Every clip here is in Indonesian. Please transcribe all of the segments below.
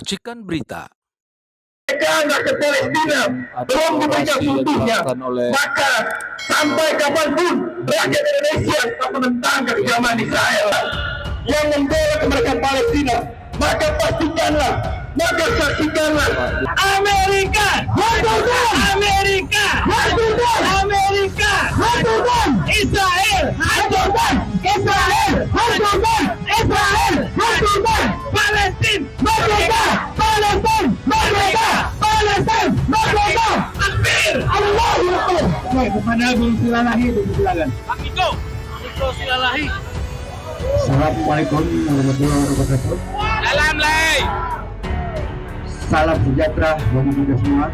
Racikan Berita. Rakyat Palestina belum diberikan seutuhnya, maka sampai kapanpun rakyat Indonesia akan menentang kekejaman Israel yang membela kemerdekaan Palestina. Maka pastikanlah, maka saksikanlah, Amerika hancurkan, Amerika hancurkan, Amerika hancurkan, Israel hancurkan, Israel hancurkan, Israel hancurkan, Palestina merdeka, Palestina merdeka, Palestina merdeka. Takbir, Allahu Akbar. Kepada Bung Silalahi dipersilakan. Iko Silalahi. Assalamualaikum warahmatullahi wabarakatuh. Salam lay. Salam sejahtera bagi kita semua.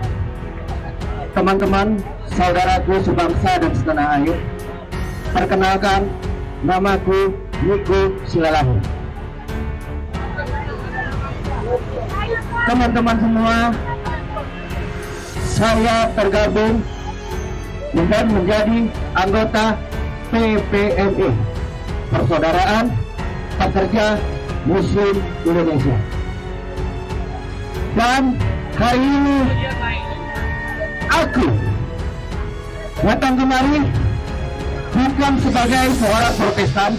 Teman-teman, saudaraku sebangsa dan setanah air. Perkenalkan, namaku Iko Silalahi. Teman-teman semua, saya tergabung dan menjadi anggota PPMI, Persaudaraan Pekerja Muslim Indonesia. Dan hari ini aku datang kemari bukan sebagai seorang Protestan,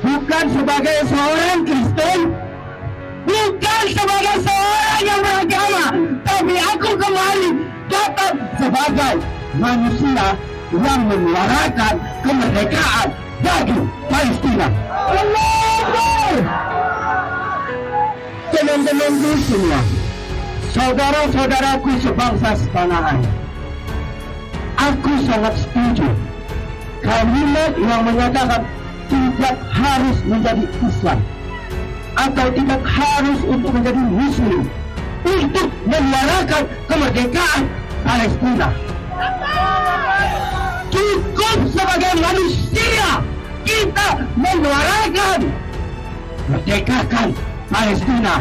bukan sebagai seorang Kristen, bukan sebagai seorang yang beragama, tapi aku kembali datang sebagai manusia yang menyuarakan kemerdekaan bagi Palestina. Teman-temanku semua, saudara-saudaraku sebangsa setanah air, aku sangat setuju kalimat yang menyatakan tidak harus menjadi Islam atau tidak harus untuk menjadi Muslim untuk menyuarakan kemerdekaan Palestina. Cukup sebagai manusia kita menyuarakan merdekakan Palestina.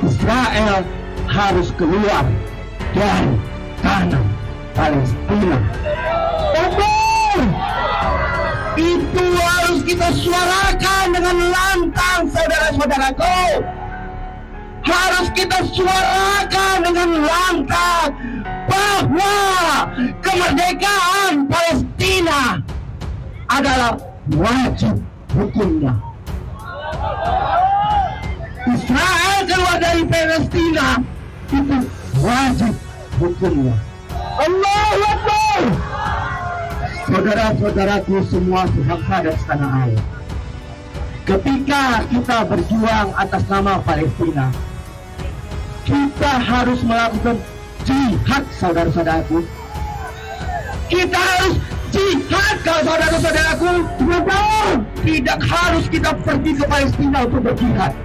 Israel harus keluar dari tanah Palestina. Betul. Itu harus kita suarakan dengan lantang, saudara-saudaraku. Harus kita suarakan dengan lantang bahwa kemerdekaan Palestina adalah wajib hukumnya. Israel keluar dari Palestina itu wajib hukumnya. Allahu Akbar. Saudara-saudaraku semua sebangsa dan setanah air, ketika kita berjuang atas nama Palestina, kita harus melakukan jihad, saudara-saudaraku. Kita harus jihad, saudara-saudaraku. Tidak harus kita pergi ke Palestina untuk berjihad,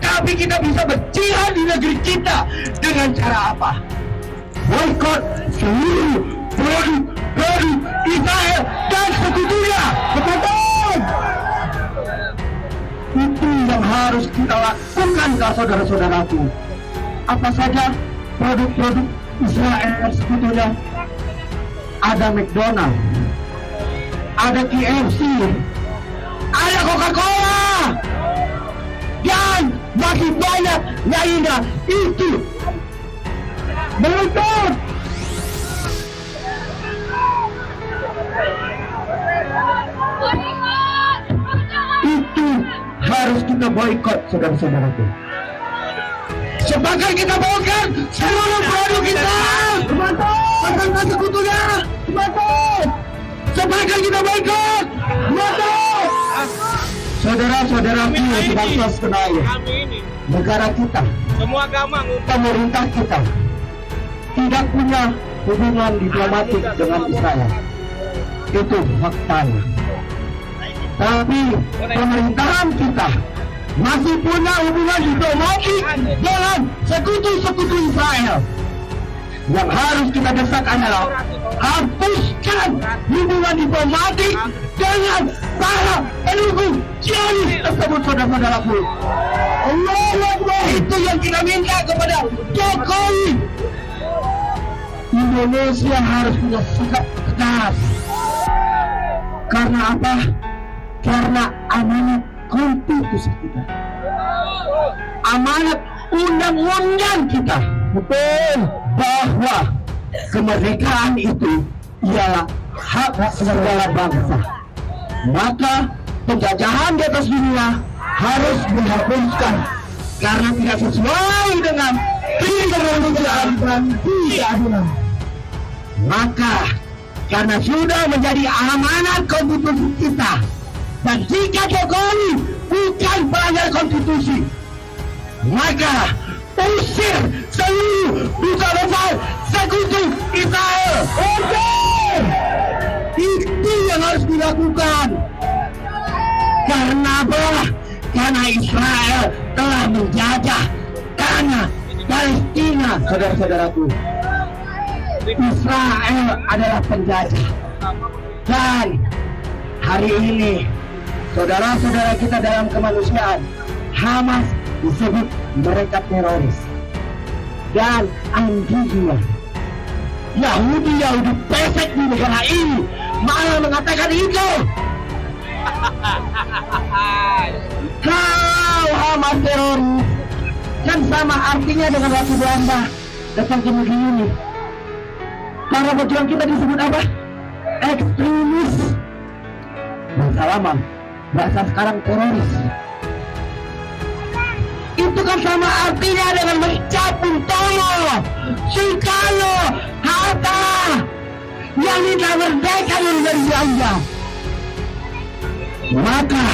tapi kita bisa berjihad di negeri kita dengan cara apa? Boykot seluruh produk Israel dan sekutunya. Betul. Itu yang harus kita lakukan, saudara-saudaraku. Apa saja produk-produk Israel dan sekutunya? Ada McDonald, ada KFC, ada Coca-Cola, dan makin banyak lainnya. Itu boykot. Itu harus kita boykot, saudara-saudaraku. Sebagai kita boykot seluruh produk kita, betul, sekutunya, betul. Sebagai kita boykot, betul. Saudara-saudaraku sebangsa setanah air, negara kita, Semua agama pemerintah kita tidak punya hubungan diplomatik dengan Israel. Itu faktanya. Tapi pemerintahan kita masih punya hubungan diplomatik dengan sekutu-sekutu Israel. Yang harus kita desak adalah hapuskan hubungan diplomatik dengan para pendukung Zionis tersebut, saudara-saudaraku. Allahu Akbar. Itu yang kita minta kepada Jokowi. Indonesia harus punya sikap tegas. Karena apa? Karena amanat konstitusi kita. amanat undang-undang kita. Betul. Bahwa kemerdekaan itu ialah hak segala bangsa. Maka penjajahan di atas dunia harus dihapuskan karena tidak sesuai dengan kemanusiaan dan keadilan. Maka karena sudah menjadi amanat konstitusi kita, dan jika Jokowi bukan pelanggar konstitusi, maka usir seluruh duta besar sekutu Israel. Itu yang harus dilakukan. Karena apa? Karena Israel telah menjajah tanah Palestina, saudara-saudaraku. Israel adalah penjajah. Dan hari ini saudara-saudara kita dalam kemanusiaan, Hamas disebut mereka teroris. Dan Antifa, Yahudi pesek di negara ini malah mengatakan itu. Kau Hamas teroris, kan sama artinya dengan waktu Belanda datang ke negeri ini. Para pejuang kita disebut apa? Ekstremis. Bahasa lama, bahasa sekarang teroris. Itu kan sama artinya dengan mencap Bung Tomo, Soekarno, Hatta yang minta merdeka dari Belanda. Maka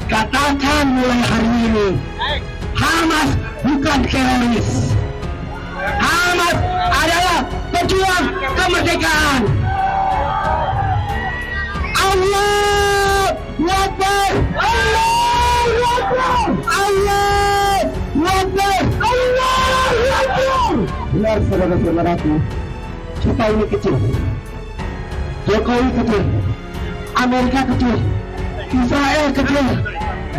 katakan mulai hari ini, Hamas bukan teroris. Hamas adalah pejuang kemerdekaan. Allahu Akbar, Allahu Akbar, Allahu Akbar, Allahu Akbar. Benar saudara-saudaraku, kita ini kecil, Jokowi kecil, Amerika kecil, Israel kecil,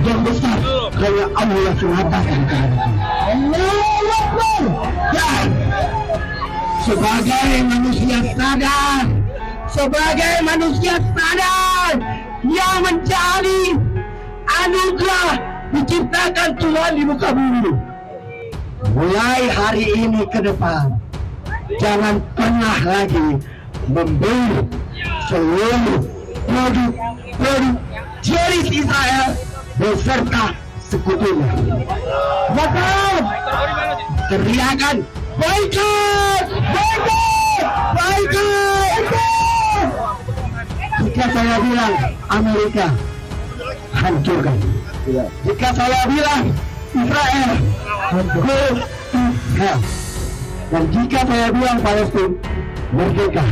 yang besar karena Allah mengatakan Allahu Akbar. Dan sebagai manusia sadar yang menjadi anugerah diciptakan Tuhan di muka bumi, mulai hari ini ke depan jangan pernah lagi membeli seluruh produk jenis Israel beserta sekutunya. Maka teriakan boykot, boykot, boykot. Jika saya bilang Amerika, hancurkan. Jika saya bilang Israel, go to hell. Dan jika saya bilang Palestina, merdeka.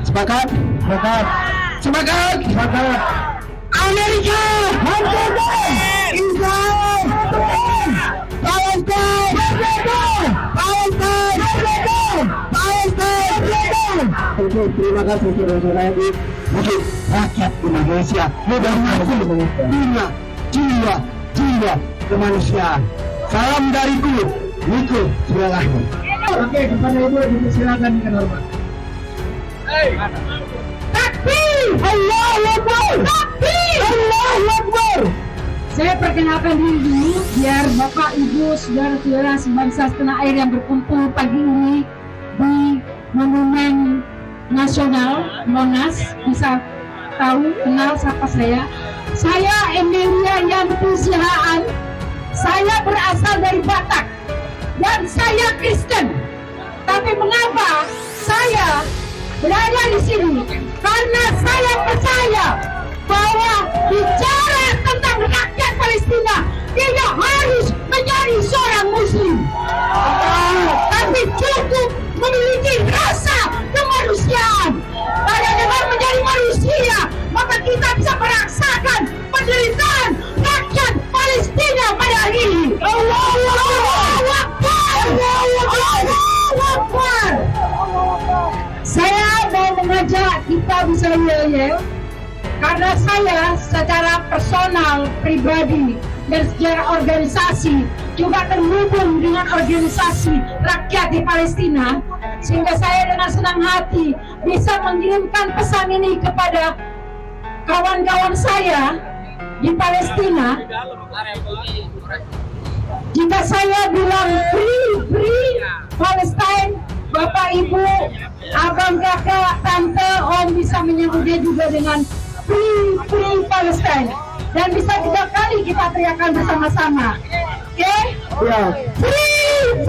Sepakat? Sepakat. Sepakat? Sepakat. Amerika, hancurkan. Israel, Palestina, Palestina, Palestina. Terima kasih saudara-saudara untuk rakyat Indonesia mudah maju punya jiwa kemanusiaan. Salam dariku, Niko Suralahmi. Oke, kepada Ibu dipersilakan dengan hormat. Takbir! Allahu Akbar! Takbir! Allahu Akbar! Saya perkenalkan diri dulu biar Bapak, Ibu, saudara-saudara sebangsa setanah air yang berkumpul pagi ini di Monumen Nasional Monas bisa tahu, kenal siapa saya. Saya Emilia Yanti Sihaan. Saya berasal dari Batak dan saya Kristen. Tapi mengapa saya berada di sini? Karena saya percaya bahwa bicara tentang rakyat Palestina tidak harus menjadi seorang Muslim, tapi cukup memiliki rasa kemanusiaan. Karena dengan menjadi manusia, maka kita bisa merasakan penderitaan rakyat Palestina pada hari ini. Allahu Akbar! Allahu Akbar! Saya mau mengajak kita bisa yel-yel karena saya secara personal, pribadi, dan secara organisasi juga terhubung dengan organisasi rakyat di Palestina, sehingga saya dengan senang hati bisa mengirimkan pesan ini kepada kawan-kawan saya di Palestina Jika saya bilang free Palestine, Bapak Ibu, abang kakak, tante, om bisa menyebutnya juga dengan free Palestine. Dan bisa 3 kali kita teriakan bersama-sama. Oke? Ya. Free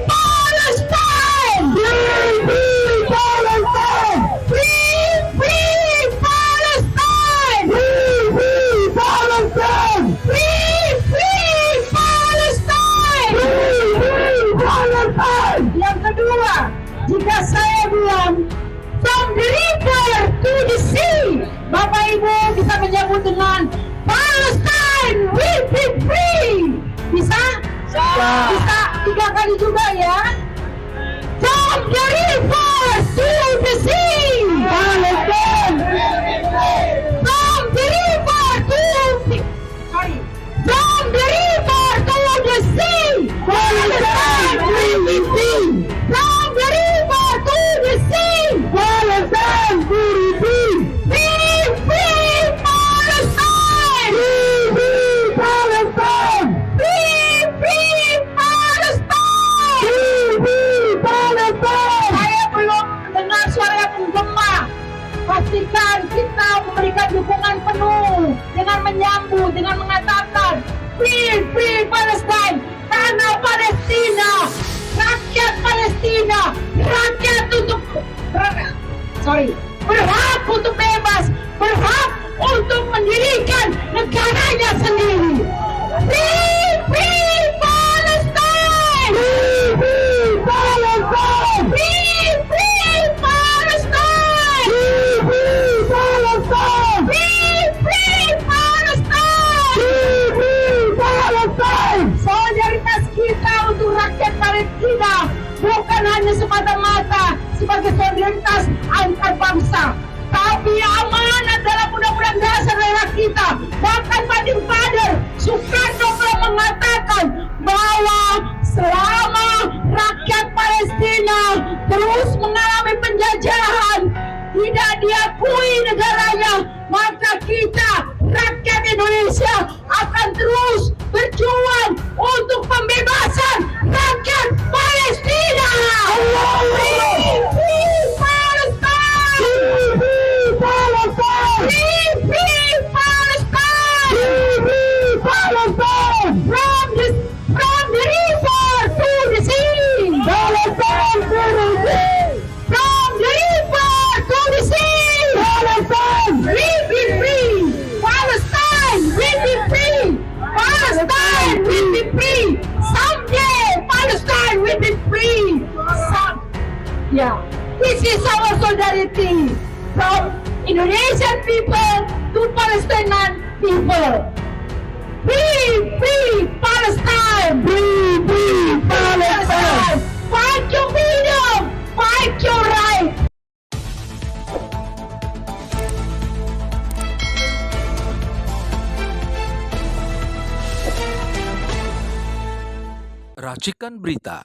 Palestine! Free Palestine! Free Palestine! Free Palestine! Free Palestine! Free Palestine! Yang kedua, jika saya bilang from the river to the sea, Bapak Ibu bisa menyebut dengan Palestine will be free. Bisa? Bisa 3 kali juga ya. From the river to the sea, Palestine! from the river to the sorry, from the river to the sea, Palestine will be free! from the river to the sea, Palestine will be free! free Palestine, Free Palestine! free Palestine. Free Palestine! Saya belum mendengar suara yang menggema. Pastikan kita memberikan dukungan penuh dengan menyambut, dengan mengatakan free Palestine, tanah Palestina, rakyat Palestina, rakyat untuk berhak untuk bebas, berhak untuk mendirikan negaranya sendiri. Free Palestine! Free Palestine! Free Palestine! Free Palestine! Free Palestine! Free Palestine! Solidaritas kita untuk rakyat Palestina bukan hanya semata-mata sebagai solidaritas antar bangsa, tapi amanat dalam undang-undang dasar negara kita. Bahkan Founding Father Soekarno telah mengatakan bahwa selama rakyat Palestina terus mengalami penjajahan, tidak diakui negaranya, maka kita rakyat Indonesia akan terus berjuang untuk pembebasan rakyat Palestina. Free Palestine! Free Palestine! Free Palestine! Free Palestine! From the river to the sea! Palestine will be free! From the river to the sea! Palestine! We be free! Palestine will be free! Palestine will be free! Someday Palestine will be free! Yeah, this is our solidarity from Indonesian people to Palestinian people. Free Palestine! Free Palestine! Fight your freedom! Fight your right! Racikan Berita